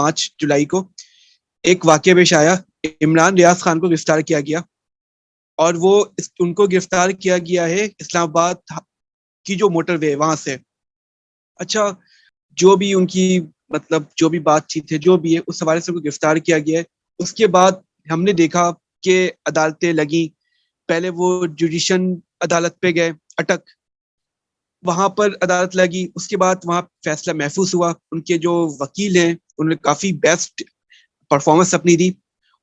5 جولائی کو ایک واقعہ پیش آیا. عمران ریاض خان کو گرفتار کیا گیا اور وہ ان کو گرفتار کیا گیا ہے اسلام آباد کی جو موٹر وے وہاں سے. اچھا, جو بھی ان کی مطلب جو بھی بات چیت ہے جو بھی ہے اس حوالے سے ان کو گرفتار کیا گیا ہے. اس کے بعد ہم نے دیکھا کہ عدالتیں لگیں. پہلے وہ جوڈیشن عدالت پہ گئے اٹک, وہاں پر عدالت لگی. اس کے بعد وہاں فیصلہ محفوظ ہوا. ان کے جو وکیل ہیں انہوں نے کافی بیسٹ پرفارمنس اپنی دی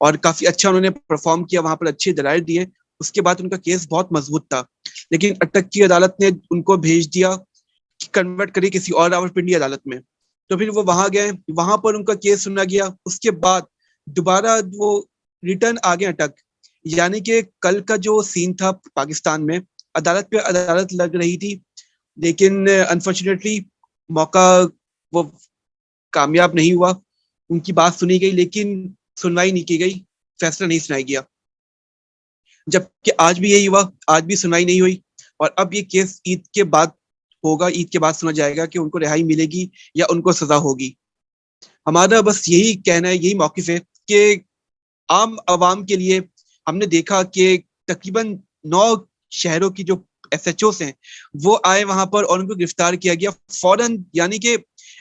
اور کافی اچھا انہوں نے پرفارم کیا, وہاں پر اچھے دلائل دیے. اس کے بعد ان کا کیس بہت مضبوط تھا, لیکن اٹک کی عدالت نے ان کو بھیج دیا کنورٹ کری کسی اور راولپنڈی عدالت میں. تو پھر وہ وہاں گئے, وہاں پر ان کا کیس سنا گیا. اس کے بعد دوبارہ وہ ریٹرن آ گئے اٹک. یعنی کہ کل کا جو سین تھا پاکستان میں, عدالت پہ عدالت لگ رہی تھی, لیکن انفارچونیٹلی موقع وہ کامیاب نہیں ہوا. ان کی بات سنی گئی لیکن سنوائی نہیں کی گئی, فیصلہ نہیں سنایا گیا. جبکہ آج بھی یہی ہوا, آج بھی سنوائی نہیں ہوئی. اور اب یہ کیس عید کے بعد ہوگا, عید کے بعد سنا جائے گا کہ ان کو رہائی ملے گی یا ان کو سزا ہوگی. ہمارا بس یہی کہنا ہے, یہی موقف ہے کہ عام عوام کے لیے ہم نے دیکھا کہ تقریباً 9 شہروں کی جو ایس ایچ اوز ہیں وہ آئے وہاں پر اور ان کو گرفتار کیا گیا فوراً. یعنی کہ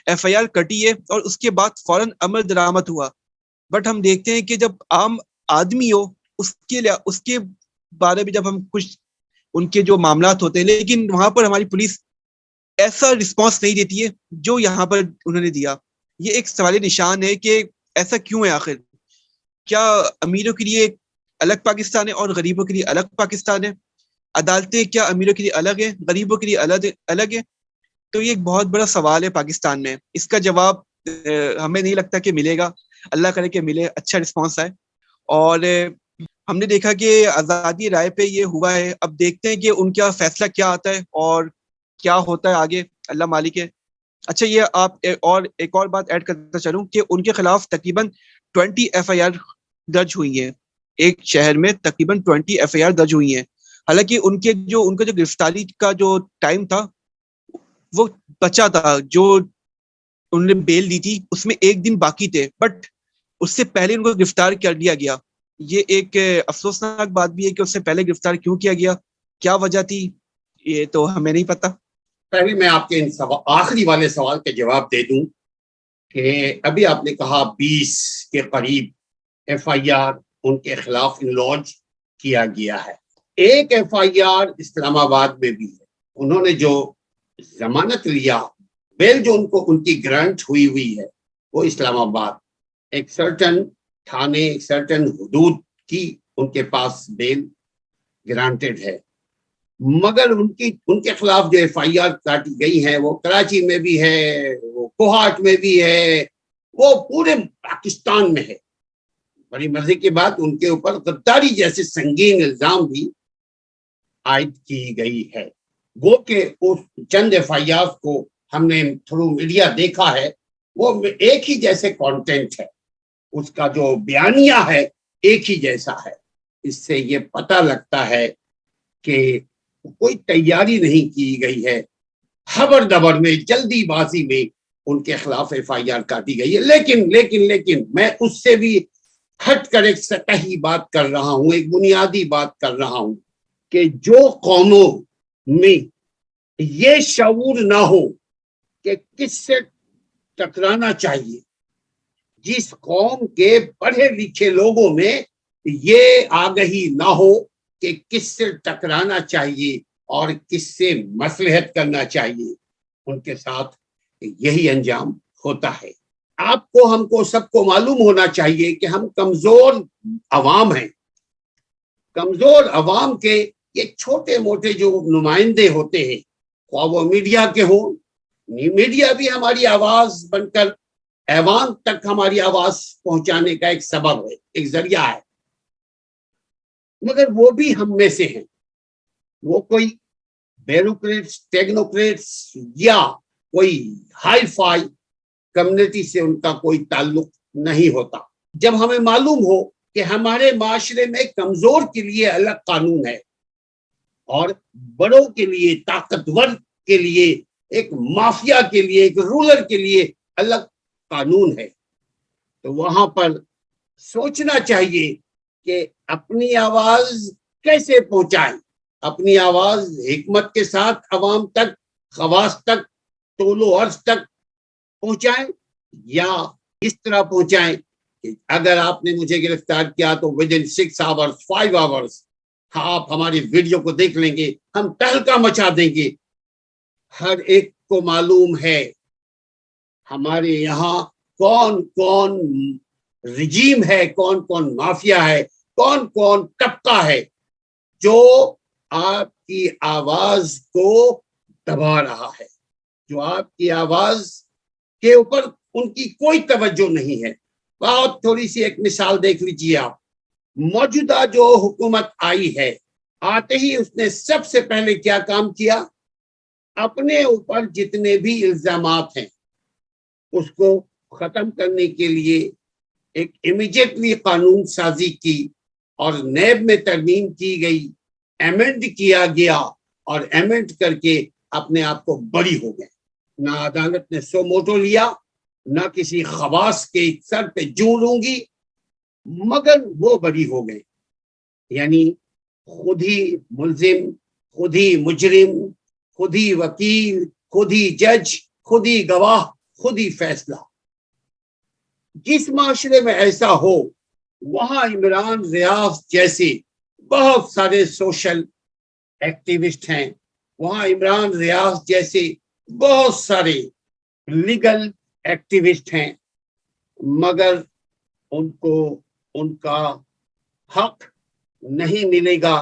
ایف آئی آر کٹی ہے اور اس کے بعد فوراً عمل درآمد ہوا. بٹ ہم دیکھتے ہیں کہ جب عام آدمی ہو اس کے بارے میں جب ہم کچھ ان کے جو معاملات ہوتے ہیں, لیکن وہاں پر ہماری پولیس ایسا رسپانس نہیں دیتی ہے جو یہاں پر انہوں نے دیا. یہ ایک سوال نشان ہے کہ ایسا کیوں ہے آخر. کیا امیروں کے لیے الگ پاکستان ہے اور غریبوں کے لیے الگ پاکستان ہے؟ عدالتیں کیا امیروں کے لیے الگ ہیں, غریبوں کے لیے الگ ہے؟ تو یہ ایک بہت بڑا سوال ہے پاکستان میں. اس کا جواب ہمیں نہیں لگتا کہ ملے گا. اللہ کرے کہ ملے, اچھا رسپانس آئے. اور ہم نے دیکھا کہ آزادی رائے پہ یہ ہوا ہے. اب دیکھتے ہیں کہ ان کا فیصلہ کیا آتا ہے اور کیا ہوتا ہے آگے, اللہ مالک ہے. اچھا, یہ آپ ایک اور بات ایڈ کرتا چلوں کہ ان کے خلاف تقریباً 20 ایف آئی آر درج ہوئی ہیں. ایک شہر میں تقریباً 20 ایف آئی آر درج ہوئی ہیں. حالانکہ ان کا جو گرفتاری کا جو ٹائم تھا وہ بچا تھا, جو انہوں نے بیل دی تھی اس میں 1 دن باقی تھے, بٹ اس سے پہلے ان کو گرفتار کر لیا گیا. یہ ایک افسوسناک بات بھی ہے کہ اس سے پہلے گرفتار کیوں کیا گیا, کیا وجہ تھی, یہ تو ہمیں نہیں پتا. پہلے میں آپ کے آخری والے سوال کے جواب دے دوں کہ ابھی آپ نے کہا 20 کے قریب ایف آئی آر ان کے خلاف لانچ کیا گیا ہے. ایک ایف آئی آر اسلام آباد میں بھی ہے. انہوں نے جو ضمانت لیا, بیل جو ان کی گرانٹ ہوئی ہے وہ اسلام آباد ایک سرٹن تھانے, ایک سرٹن حدود کی ان کے پاس بیل گرانٹیڈ ہے. مگر ان کے خلاف جو ایف آئی آر کاٹی گئی ہیں وہ کراچی میں بھی ہے, وہ کوہاٹ میں بھی ہے, وہ پورے پاکستان میں ہے. بڑی مزے کی بات, ان کے اوپر غداری جیسے سنگین الزام بھی عائد کی گئی ہے. وہ کہ اس چند ایف آئی آر کو ہم نے تھرو میڈیا دیکھا ہے, وہ ایک ہی جیسے کانٹینٹ ہے, اس کا جو بیانیہ ہے ایک ہی جیسا ہے. اس سے یہ پتہ لگتا ہے کہ کوئی تیاری نہیں کی گئی ہے, خبر دبر میں جلدی بازی میں ان کے خلاف ایف آئی آر کاٹی گئی ہے. لیکن میں اس سے بھی ہٹ کر ایک سطحی بات کر رہا ہوں, ایک بنیادی بات کر رہا ہوں کہ جو قوموں میں یہ شعور نہ ہو کہ کس سے ٹکرانا چاہیے, جس قوم کے پڑھے لکھے لوگوں میں یہ آگہی نہ ہو کہ کس سے ٹکرانا چاہیے اور کس سے مصلحت کرنا چاہیے, ان کے ساتھ یہی انجام ہوتا ہے. آپ کو, ہم کو, سب کو معلوم ہونا چاہیے کہ ہم کمزور عوام ہیں. کمزور عوام کے یہ چھوٹے موٹے جو نمائندے ہوتے ہیں, خواہ وہ میڈیا کے ہوں, میڈیا بھی ہماری آواز بن کر ایوان تک ہماری آواز پہنچانے کا ایک سبب ہے, ایک ذریعہ ہے, مگر وہ بھی ہم میں سے ہیں. وہ کوئی بیوروکریٹس, ٹیکنوکریٹس یا کوئی ہائی فائی کمیونٹی سے ان کا کوئی تعلق نہیں ہوتا. جب ہمیں معلوم ہو کہ ہمارے معاشرے میں کمزور کے لیے الگ قانون ہے اور بڑوں کے لیے, طاقتور کے لیے, ایک مافیا کے لیے, ایک رولر کے لیے الگ قانون ہے, تو وہاں پر سوچنا چاہیے کہ اپنی آواز کیسے پہنچائیں، اپنی آواز حکمت کے ساتھ عوام تک، خواص تک، طول و عرض تک پہنچائیں، یا اس طرح پہنچائیں کہ اگر آپ نے مجھے گرفتار کیا تو ودن 6 آورز 5 آورز آپ ہماری ویڈیو کو دیکھ لیں گے، ہم تہلکہ مچا دیں گے۔ ہر ایک کو معلوم ہے ہمارے یہاں کون کون رجیم ہے، کون کون مافیا ہے، کون کون طبقہ ہے جو آپ کی آواز کو دبا رہا ہے، جو آپ کی آواز کے اوپر ان کی کوئی توجہ نہیں ہے۔ بہت تھوڑی سی ایک مثال دیکھ لیجیے آپ، موجودہ جو حکومت آئی ہے، آتے ہی اس نے سب سے پہلے کیا کام کیا؟ اپنے اوپر جتنے بھی الزامات ہیں اس کو ختم کرنے کے لیے ایک امیڈیٹلی قانون سازی کی، اور نیب میں ترمیم کی گئی، ایمنڈ کیا گیا، اور ایمنڈ کر کے اپنے آپ کو بری ہو گئے۔ نہ عدالت نے سو موٹو لیا، نہ کسی خواص کے سر پہ جوں لوں گی، مگر وہ بری ہو گئے۔ یعنی خود ہی ملزم، خود ہی مجرم، خود ہی وکیل، خود ہی جج، خود ہی گواہ، خود ہی فیصلہ۔ جس معاشرے میں ایسا ہو وہاں عمران ریاض جیسے بہت سارے سوشل ایکٹیوسٹ ہیں، وہاں عمران ریاض جیسے بہت سارے لیگل ایکٹیوسٹ ہیں، مگر ان کو ان کا حق نہیں ملے گا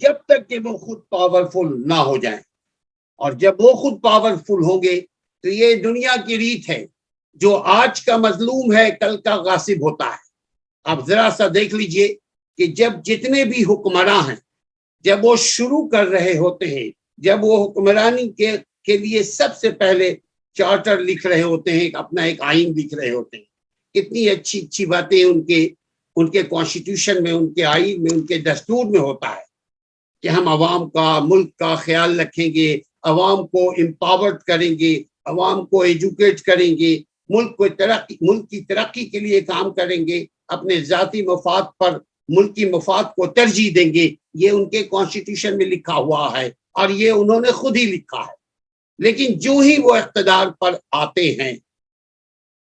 جب تک کہ وہ خود پاورفل نہ ہو جائیں۔ اور جب وہ خود پاورفل ہوں گے تو یہ دنیا کی ریت ہے، جو آج کا مظلوم ہے کل کا غاصب ہوتا ہے۔ آپ ذرا سا دیکھ لیجئے کہ جب جتنے بھی حکمراں ہیں، جب وہ شروع کر رہے ہوتے ہیں، جب وہ حکمرانی کے لیے سب سے پہلے چارٹر لکھ رہے ہوتے ہیں، اپنا ایک آئین لکھ رہے ہوتے ہیں، کتنی اچھی اچھی باتیں ان کے کانسٹیٹیوشن میں، ان کے آئین میں، ان کے دستور میں ہوتا ہے کہ ہم عوام کا، ملک کا خیال رکھیں گے، عوام کو امپاورڈ کریں گے، عوام کو ایجوکیٹ کریں گے، ملک کی ترقی کے لیے کام کریں گے، اپنے ذاتی مفاد پر ملکی مفاد کو ترجیح دیں گے۔ یہ ان کے کانسٹیٹیوشن میں لکھا ہوا ہے، اور یہ انہوں نے خود ہی لکھا ہے۔ لیکن جو ہی وہ اقتدار پر آتے ہیں،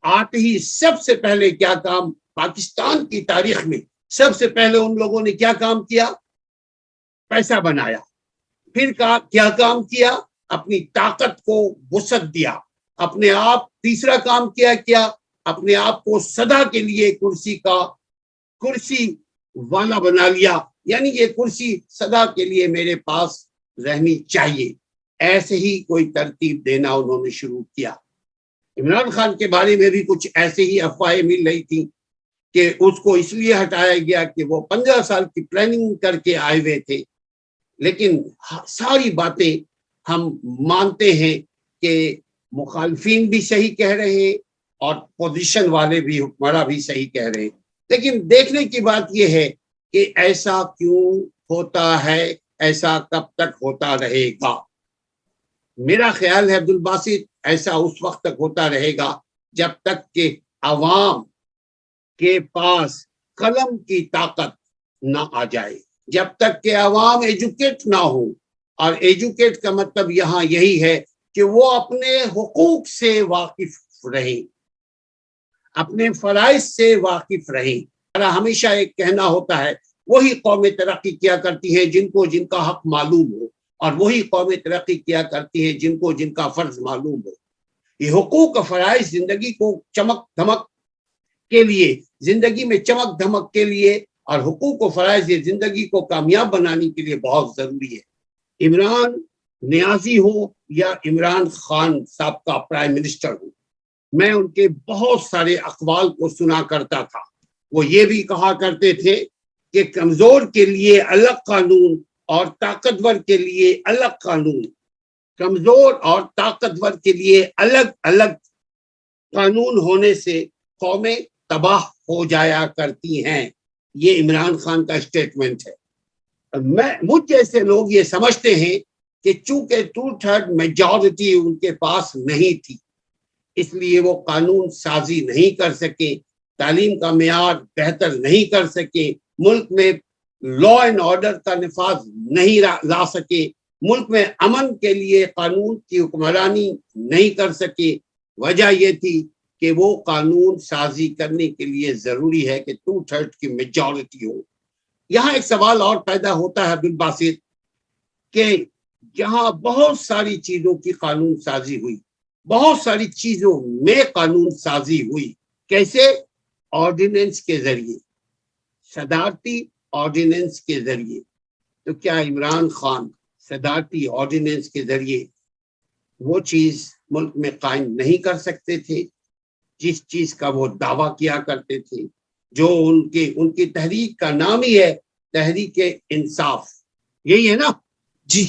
آتے ہی سب سے پہلے کیا کام پاکستان کی تاریخ میں سب سے پہلے ان لوگوں نے کیا کام کیا؟ پیسہ بنایا۔ پھر کیا کام کیا؟ اپنی طاقت کو وسعت دیا۔ اپنے آپ تیسرا کام کیا اپنے آپ کو سدا کے لیے کرسی والا بنا لیا، یعنی یہ کرسی سدا کے لیے میرے پاس رہنی چاہیے۔ ایسے ہی کوئی ترتیب دینا انہوں نے شروع کیا۔ عمران خان کے بارے میں بھی کچھ ایسے ہی افواہیں مل رہی تھی کہ اس کو اس لیے ہٹایا گیا کہ وہ 15 سال کی پلاننگ کر کے آئے ہوئے تھے۔ لیکن ساری باتیں ہم مانتے ہیں کہ مخالفین بھی صحیح کہہ رہے ہیں اور پوزیشن والے بھی، حکمراں بھی صحیح کہہ رہے ہیں۔ لیکن دیکھنے کی بات یہ ہے کہ ایسا کیوں ہوتا ہے، ایسا کب تک ہوتا رہے گا؟ میرا خیال ہے عبدالباسط، ایسا اس وقت تک ہوتا رہے گا جب تک کہ عوام کے پاس قلم کی طاقت نہ آ جائے، جب تک کہ عوام ایجوکیٹ نہ ہو۔ اور ایجوکیٹ کا مطلب یہاں یہی ہے کہ وہ اپنے حقوق سے واقف رہیں، اپنے فرائض سے واقف رہیں۔ ہمیشہ ایک کہنا ہوتا ہے، وہی قومیں ترقی کیا کرتی ہیں جن کا حق معلوم ہو، اور وہی قومیں ترقی کیا کرتی ہیں جن کا فرض معلوم ہو۔ یہ حقوق و فرائض زندگی کو چمک دھمک کے لیے، زندگی میں چمک دھمک کے لیے، اور حقوق و فرائض یہ زندگی کو کامیاب بنانے کے لیے بہت ضروری ہے۔ عمران نیازی ہو یا عمران خان سابقہ پرائم منسٹر ہو، میں ان کے بہت سارے اقوال کو سنا کرتا تھا۔ وہ یہ بھی کہا کرتے تھے کہ کمزور کے لیے الگ قانون اور طاقتور کے لیے الگ قانون، کمزور اور طاقتور کے لیے الگ الگ قانون ہونے سے قومیں تباہ ہو جایا کرتی ہیں۔ یہ عمران خان کا اسٹیٹمنٹ ہے۔ مجھ جیسے لوگ یہ سمجھتے ہیں کہ چونکہ 2/3 میجورٹی ان کے پاس نہیں تھی، اس لیے وہ قانون سازی نہیں کر سکے، تعلیم کا معیار بہتر نہیں کر سکے, ملک میں لا اینڈ آرڈر کا نفاذ نہیں لا سکے, ملک میں امن کے لیے قانون کی حکمرانی نہیں کر سکے. وجہ یہ تھی کہ وہ قانون سازی کرنے کے لیے ضروری ہے کہ 2/3 کی میجورٹی ہو. یہاں ایک سوال اور پیدا ہوتا ہے عبدالباسط, کہ جہاں بہت ساری چیزوں کی قانون سازی ہوئی, بہت ساری چیزوں میں قانون سازی ہوئی, کیسے؟ آرڈیننس کے ذریعے, صدارتی آرڈیننس کے ذریعے. تو کیا عمران خان صدارتی آرڈیننس کے ذریعے وہ چیز ملک میں قائم نہیں کر سکتے تھے جس چیز کا وہ دعویٰ کیا کرتے تھے, جو ان کی تحریک کا نام ہی ہے تحریک انصاف؟ یہی ہے نا جی,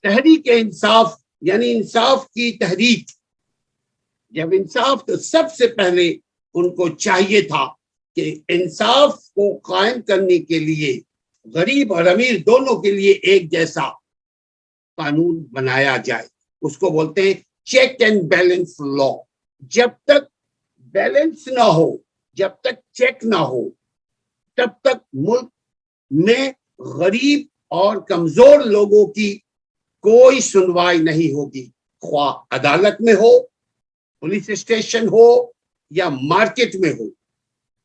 تحریک انصاف, یعنی انصاف کی تحریک. جب انصاف, تو سب سے پہلے ان کو چاہیے تھا کہ انصاف کو قائم کرنے کے لیے غریب اور امیر دونوں کے لیے ایک جیسا قانون بنایا جائے. اس کو بولتے ہیں چیک اینڈ بیلنس لا. جب تک بیلنس نہ ہو, جب تک چیک نہ ہو, تب تک ملک میں غریب اور کمزور لوگوں کی کوئی سنوائی نہیں ہوگی, خواہ عدالت میں ہو, پولیس اسٹیشن ہو, یا مارکیٹ میں ہو.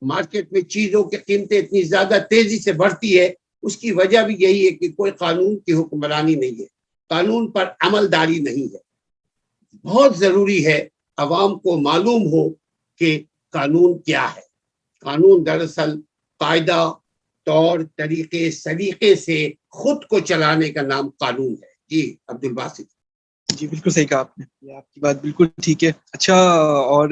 مارکیٹ میں چیزوں کی قیمتیں اتنی زیادہ تیزی سے بڑھتی ہے, اس کی وجہ بھی یہی ہے کہ کوئی قانون کی حکمرانی نہیں ہے, قانون پر عمل داری نہیں ہے. بہت ضروری ہے عوام کو معلوم ہو کہ قانون کیا ہے. قانون دراصل قاعدہ, طور طریقے, سلیقے سے خود کو چلانے کا نام قانون ہے. جی عبدالباسط. جی بالکل صحیح کہا آپ نے, یہ آپ کی بات بالکل ٹھیک ہے. اچھا, اور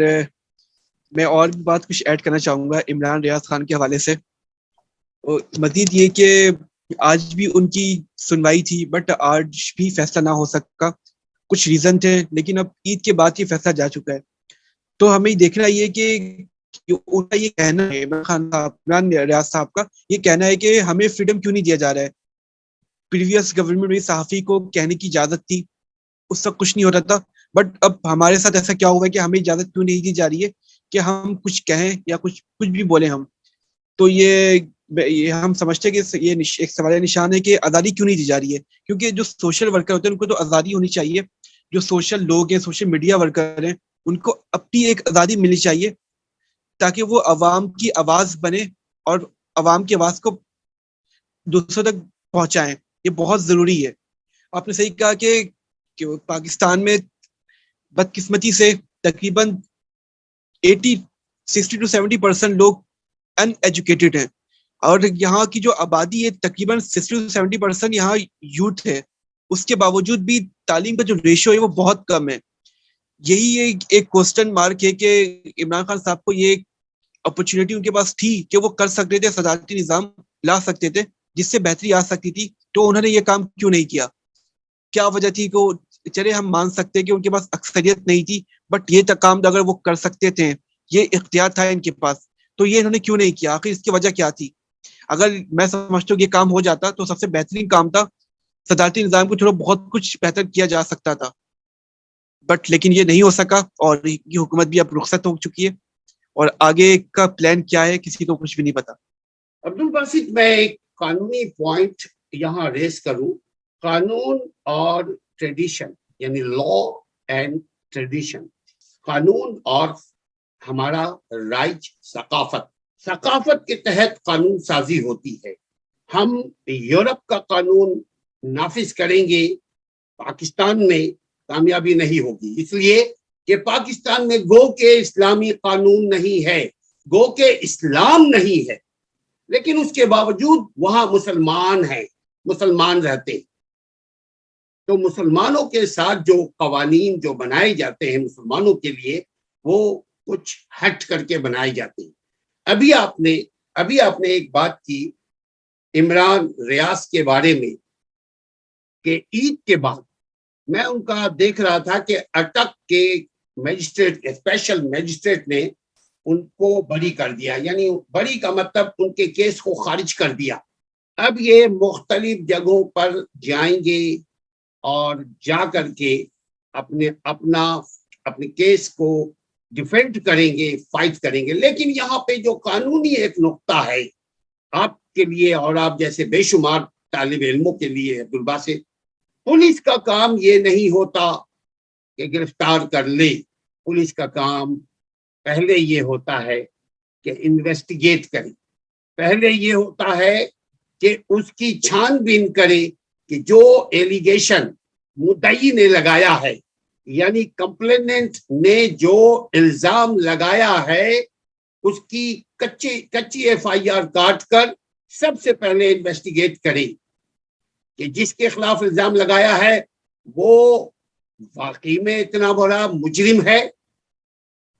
میں اور بھی بات کچھ ایڈ کرنا چاہوں گا عمران ریاض خان کے حوالے سے. مزید یہ کہ آج بھی ان کی سنوائی تھی, بٹ آج بھی فیصلہ نہ ہو سکا. کچھ ریزن تھے, لیکن اب عید کے بعد یہ فیصلہ جا چکا ہے. تو ہمیں دیکھنا یہ کہ ان کا یہ کہنا ہے, عمران ریاض صاحب کا یہ کہنا ہے کہ ہمیں فریڈم کیوں نہیں دیا جا رہا ہے. پریویس گورنمنٹ میں صحافی کو کہنے کی اجازت تھی, اس وقت کچھ نہیں ہوتا تھا, بٹ اب ہمارے ساتھ ایسا کیا ہوا ہے کہ ہمیں اجازت کیوں نہیں دی جا رہی ہے کہ ہم کچھ کہیں یا کچھ بھی بولیں ہم. تو یہ ہم سمجھتے ہیں کہ یہ ایک سوال نشان ہے کہ آزادی کیوں نہیں دی جا رہی ہے, کیونکہ جو سوشل ورکر ہوتے ہیں ان کو تو آزادی ہونی چاہیے. جو سوشل لوگ ہیں, سوشل میڈیا ورکر ہیں, ان کو اپنی ایک آزادی ملنی چاہیے تاکہ وہ عوام کی آواز بنے اور عوام کی آواز کو دوسروں تک پہنچائیں. یہ بہت ضروری ہے. آپ نے صحیح کہا کہ پاکستان میں بدقسمتی سے تقریباً 60-70% لوگ ان ایجوکیٹڈ ہیں, اور یہاں کی جو آبادی ہے تقریباً 60-70% یہاں یوتھ ہے. اس کے باوجود بھی تعلیم کا جو ریشو ہے وہ بہت کم ہے. یہی ایک کوسچن مارک ہے کہ عمران خان صاحب کو یہ اپرچونٹی ان کے پاس تھی کہ وہ کر سکتے تھے, صدارتی نظام لا سکتے تھے جس سے بہتری آ سکتی تھی, تو انہوں نے یہ کام کیوں نہیں کیا؟ کیا وجہ تھی؟ کہ چلے ہم مان سکتے ہیں کہ ان کے پاس اکثریت نہیں تھی, بٹ یہ کام اگر وہ کر سکتے تھے, یہ اختیار تھا ان کے پاس, تو یہ انہوں نے کیوں نہیں کیا؟ آخر اس کی وجہ کیا تھی؟ اگر میں سمجھتا ہوں کہ یہ کام ہو جاتا تو سب سے بہترین کام تھا, صدارتی نظام کو تھوڑا بہت کچھ بہتر کیا جا سکتا تھا, بٹ لیکن یہ نہیں ہو سکا, اور یہ حکومت بھی اب رخصت ہو چکی ہے, اور آگے کا پلان کیا ہے کسی کو کچھ بھی نہیں پتا. عبدالباسط, میں ایک قانونی پوائنٹ یہاں ریز کروں. قانون اور ٹریڈیشن, یعنی لا اینڈ ٹریڈیشن, قانون اور ہمارا رائج ثقافت کے تحت قانون سازی ہوتی ہے. ہم یورپ کا قانون نافذ کریں گے, پاکستان میں کامیابی نہیں ہوگی, اس لیے کہ پاکستان میں گو کے اسلامی قانون نہیں ہے, گو کے اسلام نہیں ہے, لیکن اس کے باوجود وہاں مسلمان ہیں, مسلمان رہتے ہیں. تو مسلمانوں کے ساتھ جو قوانین جو بنائے جاتے ہیں مسلمانوں کے لیے, وہ کچھ ہٹ کر کے بنائے جاتے ہیں. ابھی آپ نے ایک بات کی عمران ریاض کے بارے میں کہ عید کے بعد میں ان کا دیکھ رہا تھا کہ اٹک کے میجسٹریٹ, اسپیشل میجسٹریٹ نے ان کو بری کر دیا, یعنی بری کا مطلب ان کے کیس کو خارج کر دیا. اب یہ مختلف جگہوں پر جائیں گے اور جا کر کے اپنے کیس کو ڈیفینڈ کریں گے, فائٹ کریں گے. لیکن یہاں پہ جو قانونی ایک نقطہ ہے آپ کے لیے اور آپ جیسے بے شمار طالب علموں کے لیے عبدالباسط, پولیس کا کام یہ نہیں ہوتا کہ گرفتار کر لے. پولیس کا کام پہلے یہ ہوتا ہے کہ انویسٹیگیٹ کرے, پہلے یہ ہوتا ہے کہ اس کی چھان بین کرے کہ جو ایلیگیشن مدعی نے لگایا ہے, یعنی کمپلیننٹ نے جو الزام لگایا ہے, اس کی کچی ایف آئی آر کاٹ کر سب سے پہلے انویسٹیگیٹ کرے کہ جس کے خلاف الزام لگایا ہے وہ واقعی میں اتنا بڑا مجرم ہے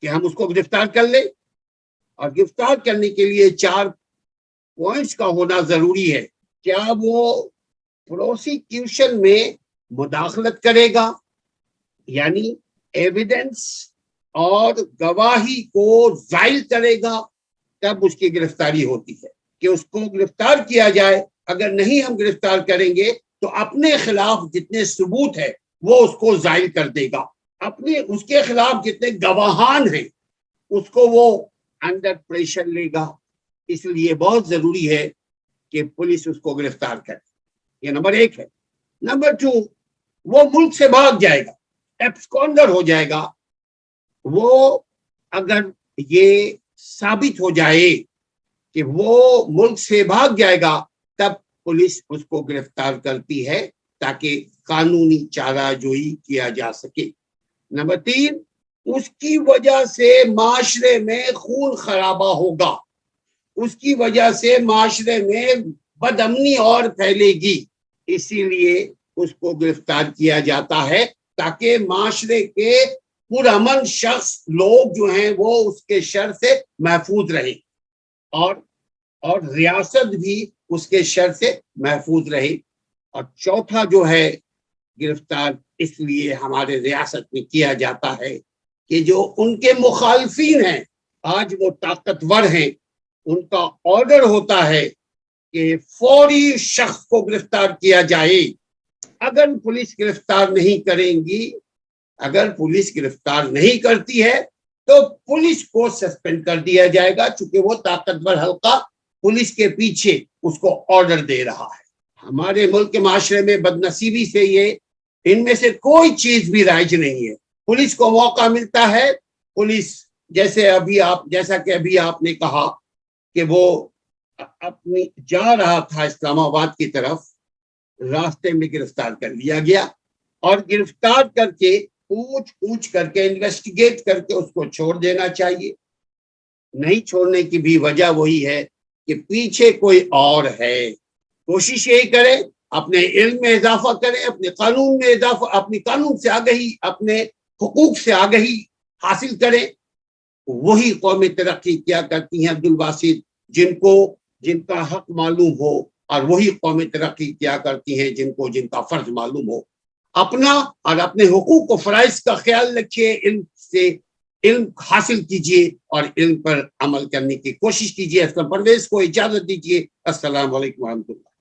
کہ ہم اس کو گرفتار کر لیں. اور گرفتار کرنے کے لیے 4 پوائنٹس کا ہونا ضروری ہے. کیا وہ پروسیکیوشن میں مداخلت کرے گا, یعنی ایویڈنس اور گواہی کو زائل کرے گا, تب اس کی گرفتاری ہوتی ہے کہ اس کو گرفتار کیا جائے. اگر نہیں ہم گرفتار کریں گے تو اپنے خلاف جتنے ثبوت ہے وہ اس کو زائل کر دے گا, اپنے اس کے خلاف جتنے گواہان ہیں اس کو وہ انڈر پریشر لے گا. اس لیے بہت ضروری ہے کہ پولیس اس کو گرفتار کرے. یہ نمبر 1 ہے. نمبر 2, وہ ملک سے بھاگ جائے گا, ایبسکونڈر ہو جائے گا. وہ اگر یہ ثابت ہو جائے کہ وہ ملک سے بھاگ جائے گا تب پولیس اس کو گرفتار کرتی ہے تاکہ قانونی چارہ جوئی کیا جا سکے. نمبر 3, اس کی وجہ سے معاشرے میں خون خرابہ ہوگا, اس کی وجہ سے معاشرے میں بد امنی اور پھیلے گی. اسی لیے اس کو گرفتار کیا جاتا ہے تاکہ معاشرے کے پرامن شخص لوگ جو ہیں وہ اس کے شر سے محفوظ رہیں اور ریاست بھی اس کے شر سے محفوظ رہے. اور چوتھا جو ہے گرفتار اس لیے ہمارے ریاست میں کیا جاتا ہے کہ جو ان کے مخالفین ہیں, آج وہ طاقتور ہیں, ان کا آرڈر ہوتا ہے کہ فوری شخص کو گرفتار کیا جائے. اگر پولیس گرفتار نہیں کریں گی, اگر پولیس گرفتار نہیں کرتی ہے تو پولیس کو سسپینڈ کر دیا جائے گا, چونکہ وہ طاقتور حلقہ پولیس کے پیچھے اس کو آرڈر دے رہا ہے. ہمارے ملک کے معاشرے میں بدنصیبی سے یہ ان میں سے کوئی چیز بھی رائج نہیں ہے. پولیس کو موقع ملتا ہے, پولیس جیسا کہ ابھی آپ نے کہا کہ وہ اپنی جا رہا تھا اسلام آباد کی طرف, راستے میں گرفتار کر لیا گیا اور گرفتار کر کے پوچھ کر کے انویسٹیگیٹ کر کے اس کو چھوڑ دینا چاہیے. نہیں چھوڑنے کی بھی وجہ وہی ہے کہ پیچھے کوئی اور ہے. کوشش یہی کریں, اپنے علم میں اضافہ کریں, اپنے قانون میں اضافہ, اپنی قانون سے آگہی, اپنے حقوق سے آگہی حاصل کریں. وہی قومیں ترقی کیا کرتی ہیں عبدالباسط جن کا حق معلوم ہو, اور وہی قومیں ترقی کیا کرتی ہیں جن کا فرض معلوم ہو. اپنا اور اپنے حقوق و فرائض کا خیال رکھیے, علم حاصل کیجیے اور علم پر عمل کرنے کی کوشش کیجیے. اسلم پرویز کو اجازت دیجیے. السلام علیکم ورحمۃ اللہ.